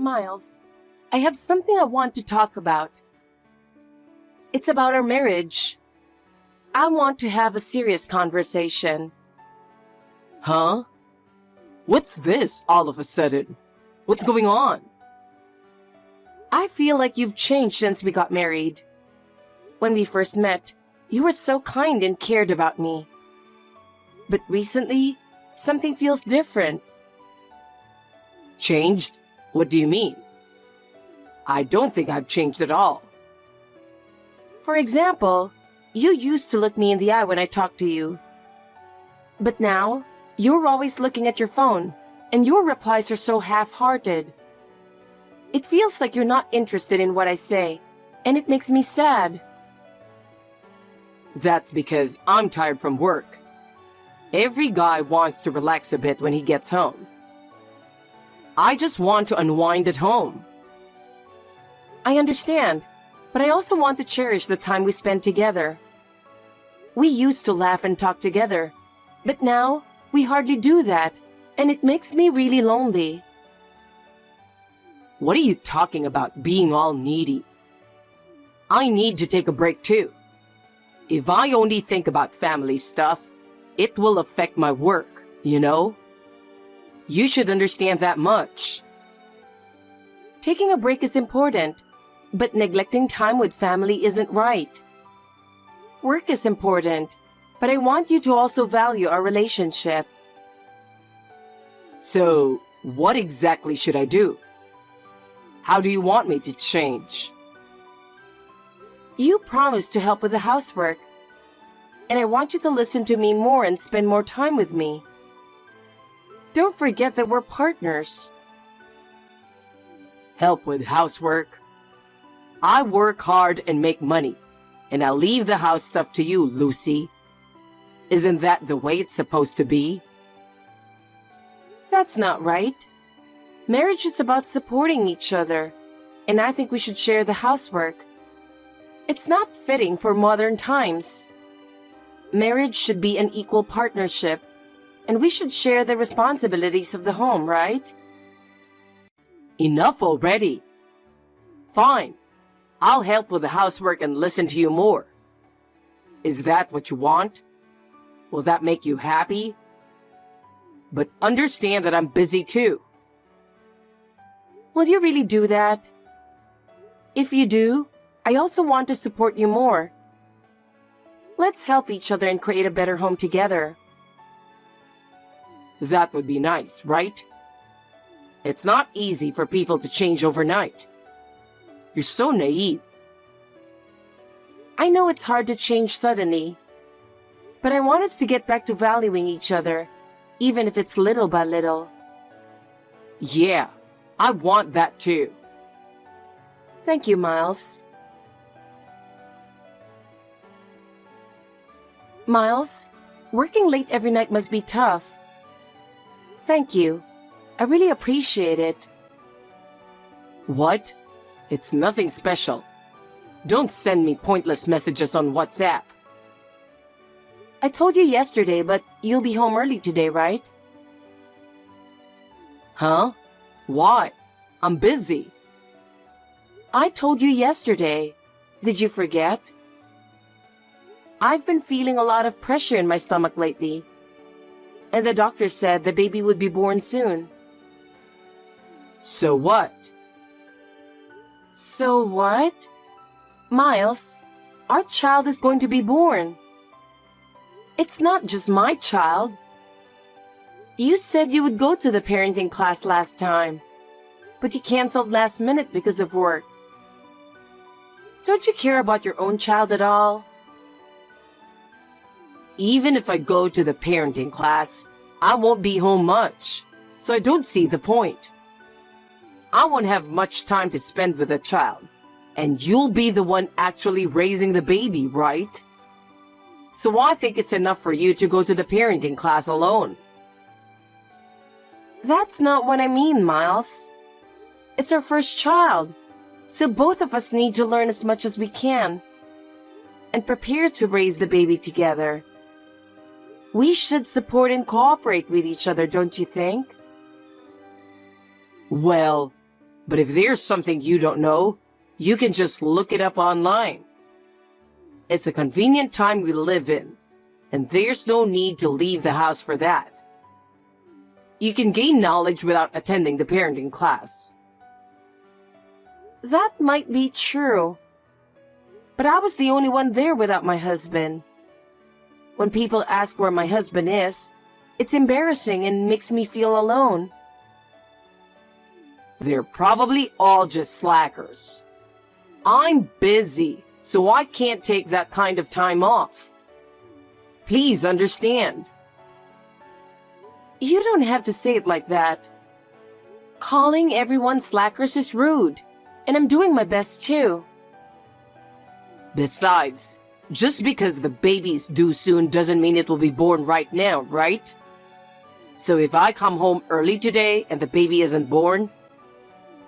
Miles, I have something I want to talk about. It's about our marriage. I want to have a serious conversation. Huh? What's this all of a sudden? What's going on? I feel like you've changed since we got married. When we first met, you were so kind and cared about me. But recently, something feels different. Changed? What do you mean? I don't think I've changed at all. For example, you used to look me in the eye when I talked to you. But now, you're always looking at your phone, and your replies are so half-hearted. It feels like you're not interested in what I say, and it makes me sad. That's because I'm tired from work. Every guy wants to relax a bit when he gets home. I just want to unwind at home. I understand, but I also want to cherish the time we spend together. We used to laugh and talk together, but now we hardly do that, and it makes me really lonely. What are you talking about, being all needy? I need to take a break too. If I only think about family stuff, it will affect my work, you know? You should understand that much. Taking a break is important, but neglecting time with family isn't right. Work is important, but I want you to also value our relationship. So, what exactly should I do? How do you want me to change? You promised to help with the housework, and I want you to listen to me more and spend more time with me. Don't forget that we're partners. Help with housework? I work hard and make money, and I'll leave the house stuff to you, Lucy. Isn't that the way it's supposed to be? That's not right. Marriage is about supporting each other, and I think we should share the housework. It's not fitting for modern times. Marriage should be an equal partnership, and we should share the responsibilities of the home, right? Enough already. Fine. I'll help with the housework and listen to you more. Is that what you want? Will that make you happy? But understand that I'm busy too. Will you really do that? If you do, I also want to support you more. Let's help each other and create a better home together. That would be nice, right? It's not easy for people to change overnight. You're so naive. I know it's hard to change suddenly, but I want us to get back to valuing each other, even if it's little by little. Yeah, I want that too. Thank you, Miles. Miles, working late every night must be tough. Thank you. I really appreciate it. What? It's nothing special. Don't send me pointless messages on WhatsApp. I told you yesterday, but you'll be home early today, right? Huh? Why? I'm busy. I told you yesterday. Did you forget? I've been feeling a lot of pressure in my stomach lately, and the doctor said the baby would be born soon. So what? So what? Miles, our child is going to be born. It's not just my child. You said you would go to the parenting class last time, but you canceled last minute because of work. Don't you care about your own child at all? Even if I go to the parenting class, I won't be home much, so I don't see the point. I won't have much time to spend with the child, and you'll be the one actually raising the baby, right? So I think it's enough for you to go to the parenting class alone. That's not what I mean, Miles. It's our first child, so both of us need to learn as much as we can and prepare to raise the baby together. We should support and cooperate with each other, don't you think? Well, But if there's something you don't know, you can just look it up online. It's a convenient time we live in, and there's no need to leave the house for that. You can gain knowledge without attending the parenting class. That might be true. But I was the only one there without my husband. When people ask where my husband is, it's embarrassing and makes me feel alone. They're probably all just slackers. I'm busy, so I can't take that kind of time off. Please understand. You don't have to say it like that. Calling everyone slackers is rude, and I'm doing my best too. Besides, just because the baby's due soon doesn't mean it will be born right now, right? So if I come home early today and the baby isn't born,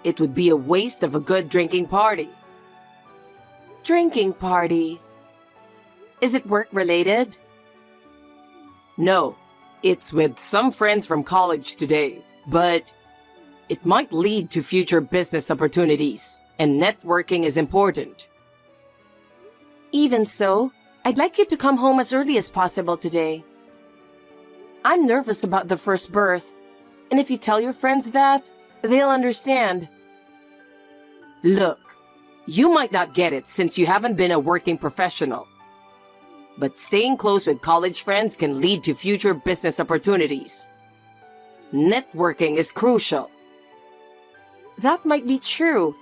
it would be a waste of a good drinking party. Drinking party? Is it work-related? No, it's with some friends from college today, but it might lead to future business opportunities, and networking is important. Even so, I'd like you to come home as early as possible today. I'm nervous about the first birth, and if you tell your friends that, they'll understand. Look, you might not get it since you haven't been a working professional. But staying close with college friends can lead to future business opportunities. Networking is crucial. That might be true,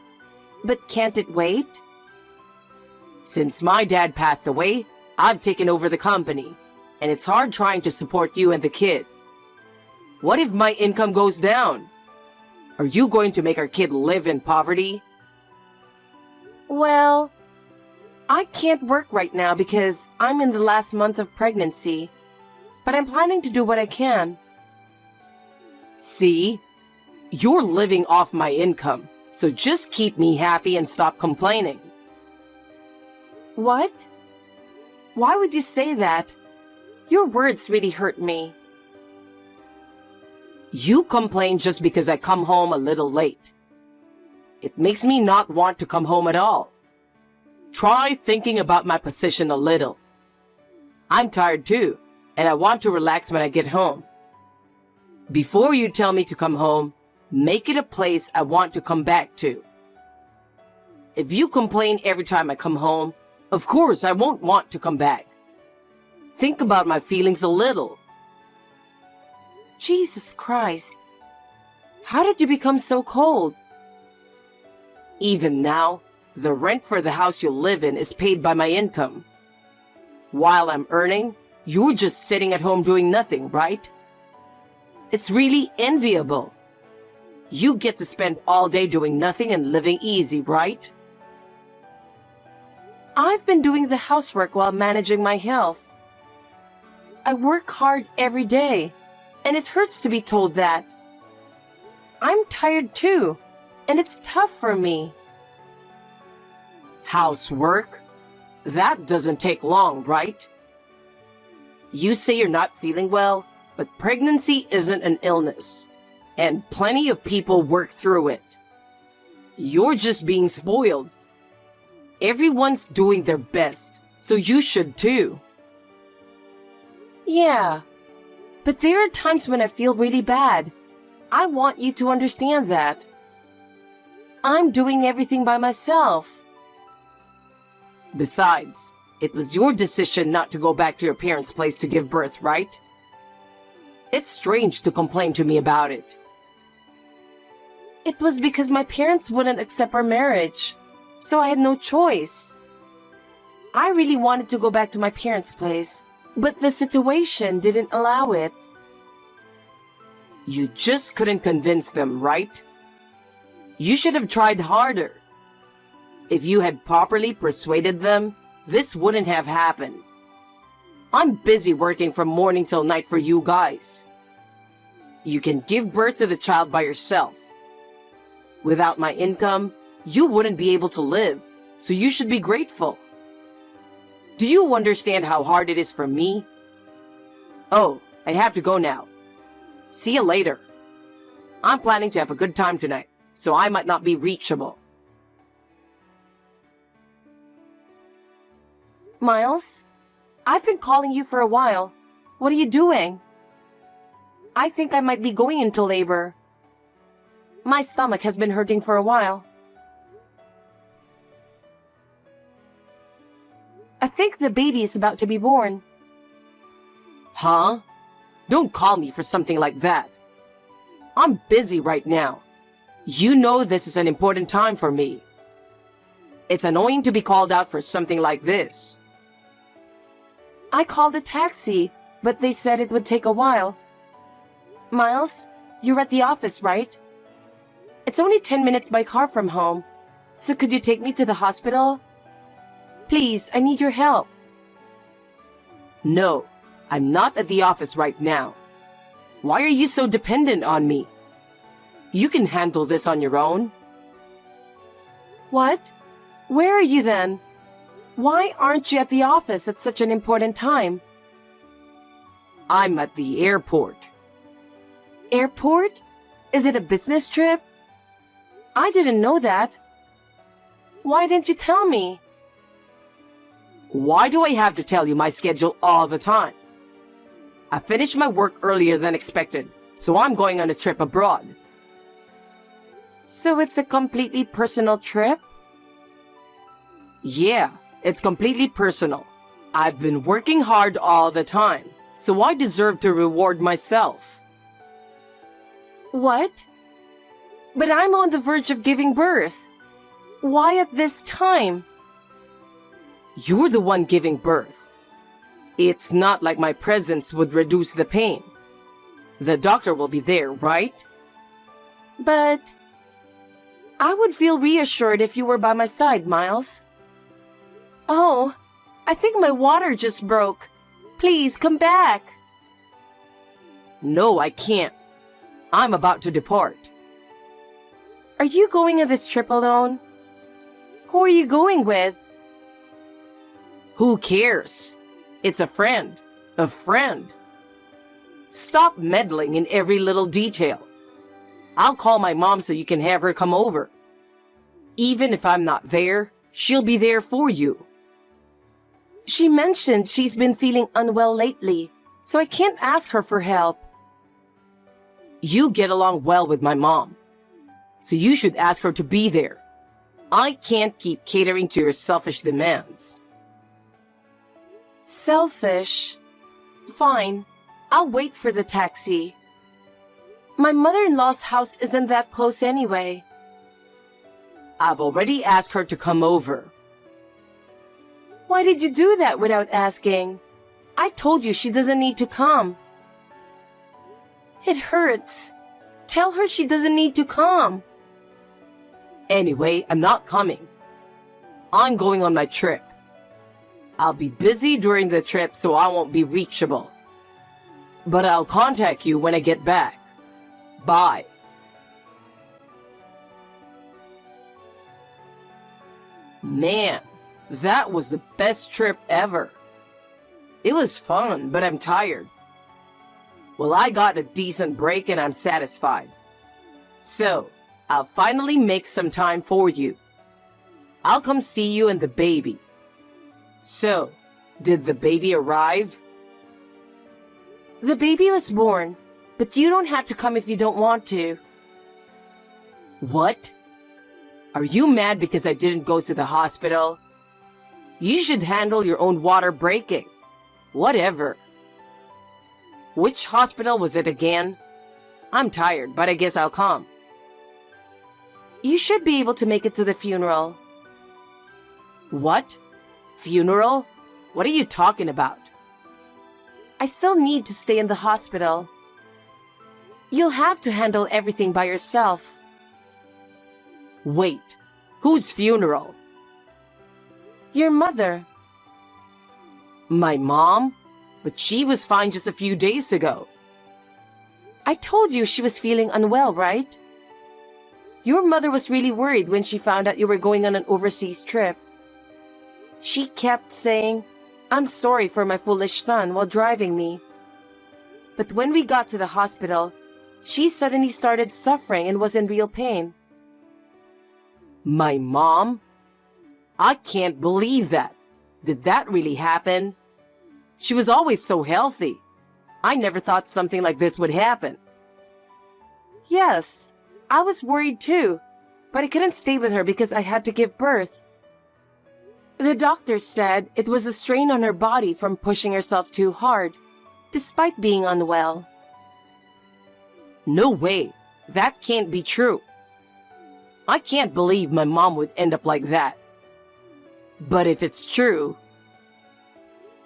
but can't it wait? Since my dad passed away, I've taken over the company, and it's hard trying to support you and the kid. What if my income goes down? Are you going to make our kid live in poverty? Well, I can't work right now because I'm in the last month of pregnancy, but I'm planning to do what I can. See? You're living off my income, so just keep me happy and stop complaining. What? Why would you say that? Your words really hurt me. You complain just because I come home a little late. It makes me not want to come home at all. Try thinking about my position a little. I'm tired too, and I want to relax when I get home. Before you tell me to come home, make it a place I want to come back to. If you complain every time I come home, of course I won't want to come back. Think about my feelings a little. Jesus Christ. How did you become so cold? Even now, the rent for the house you live in is paid by my income. While I'm earning, you're just sitting at home doing nothing, right? It's really enviable. You get to spend all day doing nothing and living easy, right? I've been doing the housework while managing my health. I work hard every day, and it hurts to be told that. I'm tired too, and it's tough for me. Housework? That doesn't take long, right? You say you're not feeling well, but pregnancy isn't an illness, and plenty of people work through it. You're just being spoiled. Everyone's doing their best, so you should too. Yeah, but there are times when I feel really bad. I want you to understand that. I'm doing everything by myself. Besides, it was your decision not to go back to your parents' place to give birth, right? It's strange to complain to me about it. It was because my parents wouldn't accept our marriage, so I had no choice. I really wanted to go back to my parents' place, but the situation didn't allow it. You just couldn't convince them, right? You should have tried harder. If you had properly persuaded them, this wouldn't have happened. I'm busy working from morning till night for you guys. You can give birth to the child by yourself. Without my income, you wouldn't be able to live, so you should be grateful. Do you understand how hard it is for me? Oh, I have to go now. See you later. I'm planning to have a good time tonight. so I might not be reachable. Miles, I've been calling you for a while. What are you doing? I think I might be going into labor. My stomach has been hurting for a while. I think the baby is about to be born. Huh? Don't call me for something like that. I'm busy right now. You know this is an important time for me. It's annoying to be called out for something like this. I called a taxi, but they said it would take a while. Miles, you're at the office, right? It's only 10 minutes by car from home, so could you take me to the hospital? Please, I need your help. No, I'm not at the office right now. Why are you so dependent on me? You can handle this on your own. What? Where are you then? Why aren't you at the office at such an important time? I'm at the airport. Airport? Is it a business trip? I didn't know that. Why didn't you tell me? Why do I have to tell you my schedule all the time? I finished my work earlier than expected, so I'm going on a trip abroad. So it's a completely personal trip? Yeah, it's completely personal. I've been working hard all the time, so I deserve to reward myself. What? But I'm on the verge of giving birth. Why at this time? You're the one giving birth. It's not like my presence would reduce the pain. The doctor will be there, right? But I would feel reassured if you were by my side, Miles. Oh, I think my water just broke. Please come back. No, I can't. I'm about to depart. Are you going on this trip alone? Who are you going with? Who cares? It's a friend. A friend. Stop meddling in every little detail. I'll call my mom so you can have her come over. Even if I'm not there, she'll be there for you. She mentioned she's been feeling unwell lately, so I can't ask her for help. You get along well with my mom, so you should ask her to be there. I can't keep catering to your selfish demands. Selfish? Fine, I'll wait for the taxi. My mother-in-law's house isn't that close anyway. I've already asked her to come over. Why did you do that without asking? I told you she doesn't need to come. It hurts. Tell her she doesn't need to come. Anyway, I'm not coming. I'm going on my trip. I'll be busy during the trip, so I won't be reachable. But I'll contact you when I get back. Bye. Man, that was the best trip ever. It was fun, but I'm tired. Well, I got a decent break and I'm satisfied. So, I'll finally make some time for you. I'll come see you and the baby. So, did the baby arrive? The baby was born, but you don't have to come if you don't want to. What? Are you mad because I didn't go to the hospital? You should handle your own water breaking. Whatever. Which hospital was it again? I'm tired, but I guess I'll come. You should be able to make it to the funeral. What? Funeral? What are you talking about? I still need to stay in the hospital. You'll have to handle everything by yourself. Wait, whose funeral? Your mother. My mom? But she was fine just a few days ago. I told you she was feeling unwell, right? Your mother was really worried when she found out you were going on an overseas trip. She kept saying, "I'm sorry for my foolish son," while driving me. But when we got to the hospital, she suddenly started suffering and was in real pain. My mom? I can't believe that. Did that really happen? She was always so healthy. I never thought something like this would happen. Yes, I was worried too, but I couldn't stay with her because I had to give birth. The doctor said it was a strain on her body from pushing herself too hard, despite being unwell. No way. That can't be true. I can't believe my mom would end up like that. But if it's true...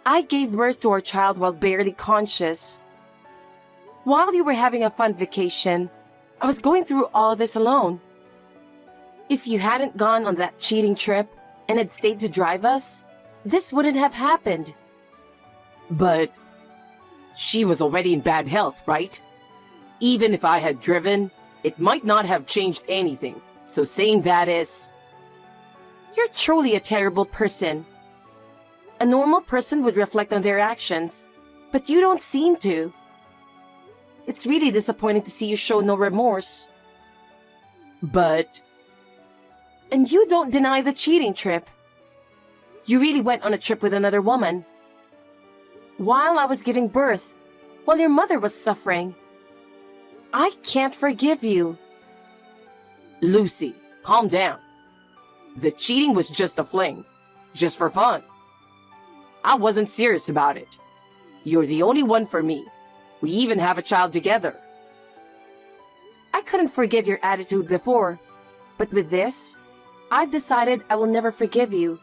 I gave birth to our child while barely conscious. While you were having a fun vacation, I was going through all this alone. If you hadn't gone on that cheating trip and had stayed to drive us, this wouldn't have happened. But she was already in bad health, right? Even if I had driven, it might not have changed anything. So saying that is... You're truly a terrible person. A normal person would reflect on their actions, but you don't seem to. It's really disappointing to see you show no remorse. But... And you don't deny the cheating trip. You really went on a trip with another woman. While I was giving birth, while your mother was suffering. I can't forgive you. Lucy, calm down. The cheating was just a fling. Just for fun. I wasn't serious about it. You're the only one for me. We even have a child together. I couldn't forgive your attitude before, but with this, I've decided I will never forgive you.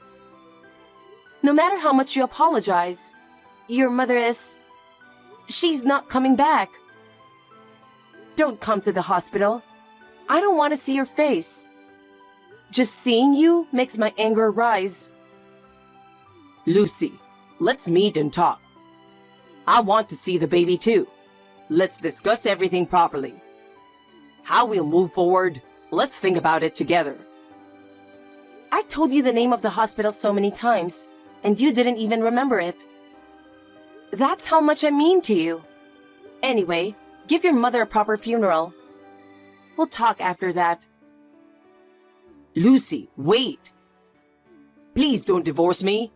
No matter how much you apologize, your mother is... She's not coming back. Don't come to the hospital. I don't want to see your face. Just seeing you makes my anger rise. Lucy, let's meet and talk. I want to see the baby too. Let's discuss everything properly. How we'll move forward, let's think about it together. I told you the name of the hospital so many times, and you didn't even remember it. That's how much I mean to you. Anyway, give your mother a proper funeral. We'll talk after that. Lucy, wait. Please don't divorce me.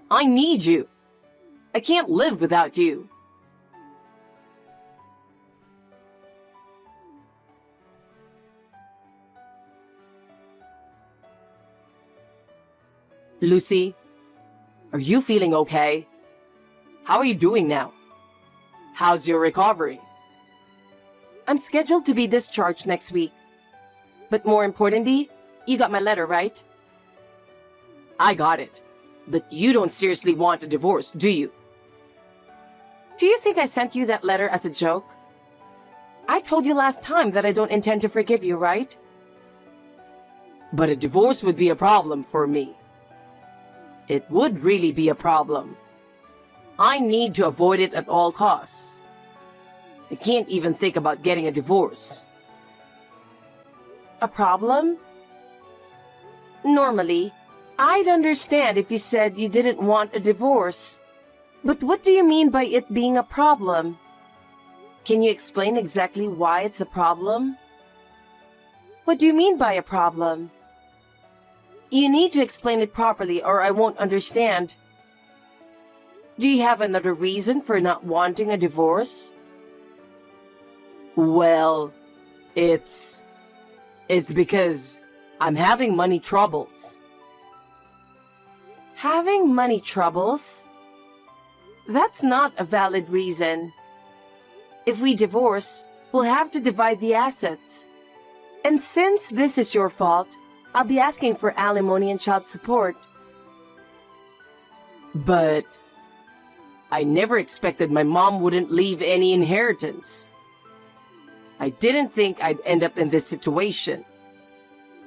I need you. I can't live without you. Lucy, are you feeling okay? How are you doing now? How's your recovery? I'm scheduled to be discharged next week. But more importantly, you got my letter, right? I got it. But you don't seriously want a divorce, do you? Do you think I sent you that letter as a joke? I told you last time that I don't intend to forgive you, right? But a divorce would be a problem for me. It would really be a problem. I need to avoid it at all costs. I can't even think about getting a divorce. A problem? Normally, I'd understand if you said you didn't want a divorce. But what do you mean by it being a problem? Can you explain exactly why it's a problem? What do you mean by a problem? You need to explain it properly or I won't understand. Do you have another reason for not wanting a divorce? Well, it's because I'm having money troubles. Having money troubles? That's not a valid reason. If we divorce, we'll have to divide the assets. And since this is your fault, I'll be asking for alimony and child support. But I never expected my mom wouldn't leave any inheritance. I didn't think I'd end up in this situation.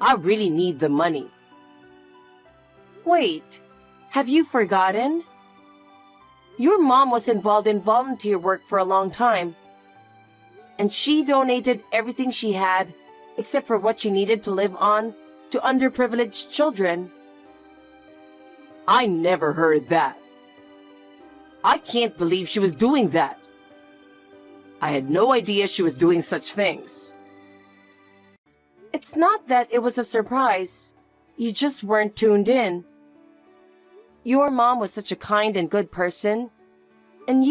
I really need the money. Wait, have you forgotten? Your mom was involved in volunteer work for a long time. And she donated everything she had, except for what she needed to live on, to underprivileged children. I never heard that. I can't believe she was doing that. I had no idea she was doing such things. It's not that it was a surprise. You just weren't tuned in. Your mom was such a kind and good person. And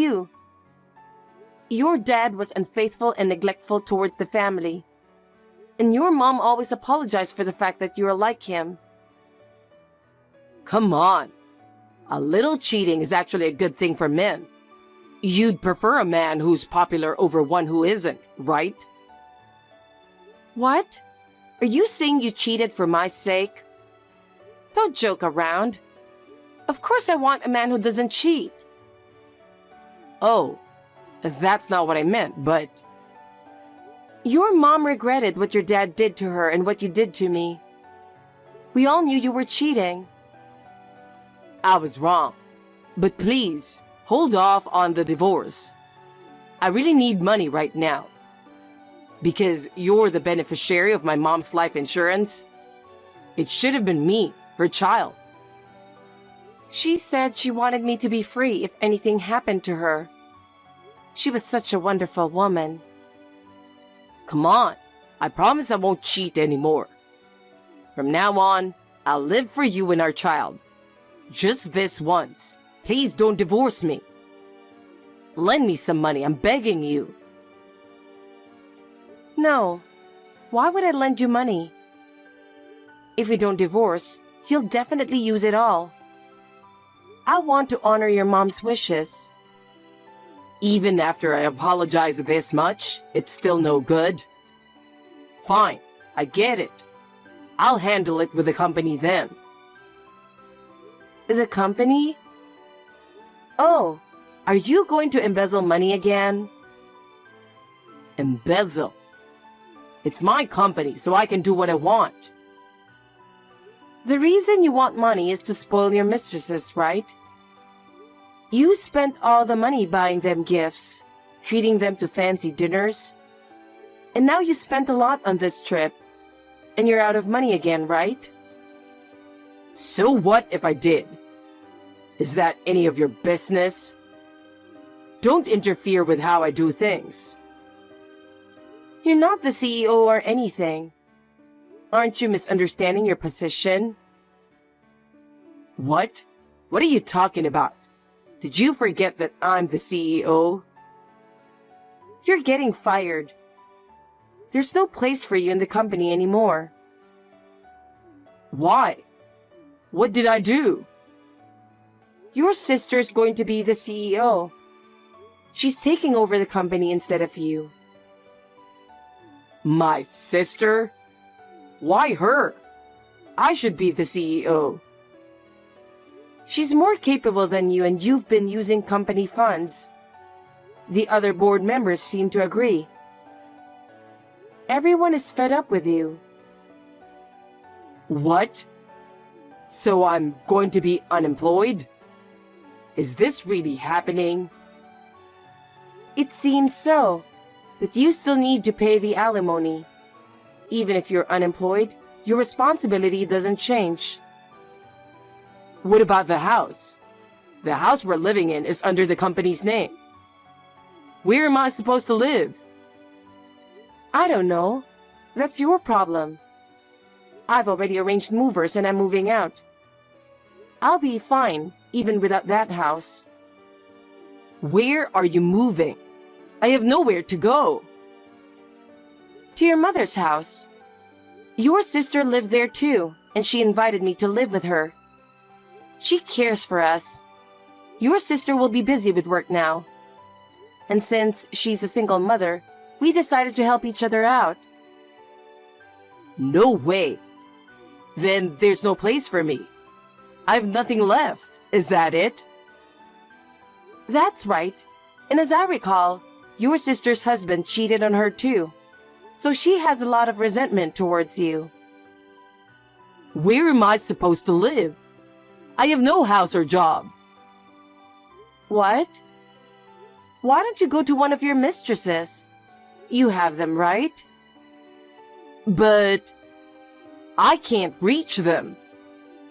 your dad was unfaithful and neglectful towards the family. And your mom always apologized for the fact that you're like him. Come on. A little cheating is actually a good thing for men. You'd prefer a man who's popular over one who isn't, right? What? Are you saying you cheated for my sake? Don't joke around. Of course I want a man who doesn't cheat. Oh, that's not what I meant, but... Your mom regretted what your dad did to her and what you did to me. We all knew you were cheating. I was wrong. But please, hold off on the divorce. I really need money right now. Because you're the beneficiary of my mom's life insurance. It should have been me, her child. She said she wanted me to be free if anything happened to her. She was such a wonderful woman. Come on, I promise I won't cheat anymore. From now on, I'll live for you and our child. Just this once. Please don't divorce me. Lend me some money, I'm begging you. No. Why would I lend you money? If we don't divorce, you'll definitely use it all. I want to honor your mom's wishes. Even after I apologize this much, it's still no good? Fine, I get it. I'll handle it with the company then. The company? Oh, are you going to embezzle money again? Embezzle? It's my company, so I can do what I want. The reason you want money is to spoil your mistresses, right? You spent all the money buying them gifts, treating them to fancy dinners. And now you spent a lot on this trip. And you're out of money again, right? So what if I did? Is that any of your business? Don't interfere with how I do things. You're not the CEO or anything. Aren't you misunderstanding your position? What? What are you talking about? Did you forget that I'm the CEO? You're getting fired. There's no place for you in the company anymore. Why? What did I do? Your sister's going to be the CEO. She's taking over the company instead of you. My sister? Why her? I should be the CEO. She's more capable than you and you've been using company funds. The other board members seem to agree. Everyone is fed up with you. What? So I'm going to be unemployed? Is this really happening? It seems so, but you still need to pay the alimony. Even if you're unemployed, your responsibility doesn't change. What about the house? The house we're living in is under the company's name. Where am I supposed to live? I don't know. That's your problem. I've already arranged movers and I'm moving out. I'll be fine, even without that house. Where are you moving? I have nowhere to go. To your mother's house. Your sister lived there too, and she invited me to live with her. She cares for us. Your sister will be busy with work now. And since she's a single mother, we decided to help each other out. No way. Then there's no place for me. I have nothing left. Is that it? That's right. And as I recall, your sister's husband cheated on her too. So she has a lot of resentment towards you. Where am I supposed to live? I have no house or job. What? Why don't you go to one of your mistresses? You have them, right? But I can't reach them.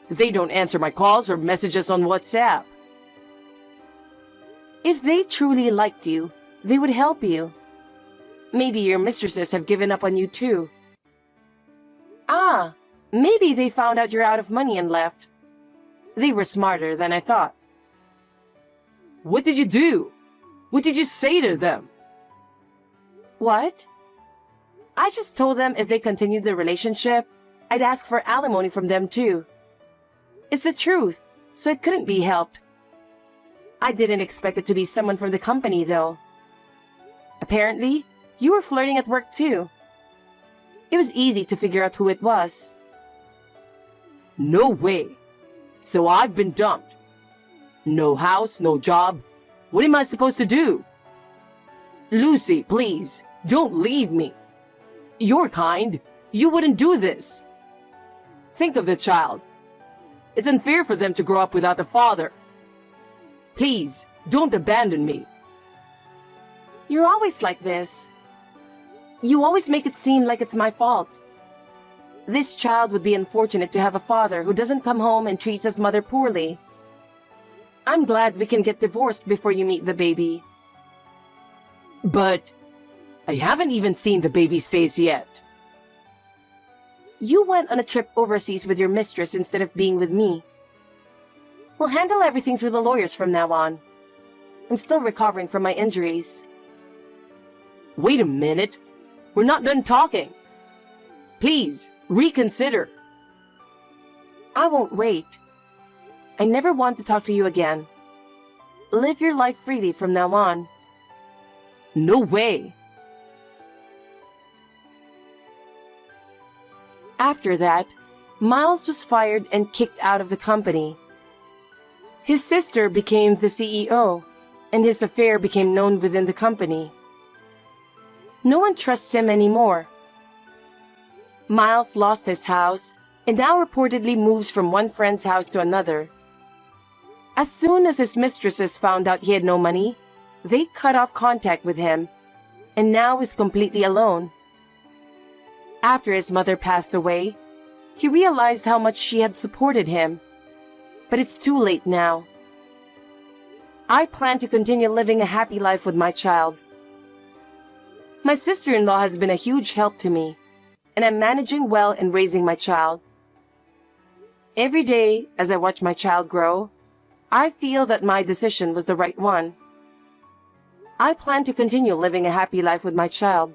They don't answer my calls or messages on WhatsApp. If they truly liked you, they would help you. Maybe your mistresses have given up on you too. Ah, Maybe they found out you're out of money and left. They were smarter than I thought. What did you do? What did you say to them? What? I just told them if they continued the relationship, I'd ask for alimony from them too. It's the truth, so it couldn't be helped. I didn't expect it to be someone from the company, though. Apparently, you were flirting at work too. It was easy to figure out who it was. No way. So I've been dumped. No house, no job. What am I supposed to do? Lucy, please, don't leave me. You're kind. You wouldn't do this. Think of the child. It's unfair for them to grow up without a father. Please, don't abandon me. You're always like this. You always make it seem like it's my fault. This child would be unfortunate to have a father who doesn't come home and treats his mother poorly. I'm glad we can get divorced before you meet the baby. But I haven't even seen the baby's face yet. You went on a trip overseas with your mistress instead of being with me. We'll handle everything through the lawyers from now on. I'm still recovering from my injuries. Wait a minute. We're not done talking. Please, reconsider. I won't wait. I never want to talk to you again. Live your life freely from now on. No way. After that, Miles was fired and kicked out of the company. His sister became the CEO, and his affair became known within the company. No one trusts him anymore. Miles lost his house and now reportedly moves from one friend's house to another. As soon as his mistresses found out he had no money, they cut off contact with him, and now is completely alone. After his mother passed away, he realized how much she had supported him. But it's too late now. I plan to continue living a happy life with my child. My sister-in-law has been a huge help to me, and I'm managing well and raising my child. Every day, as I watch my child grow, I feel that my decision was the right one. I plan to continue living a happy life with my child.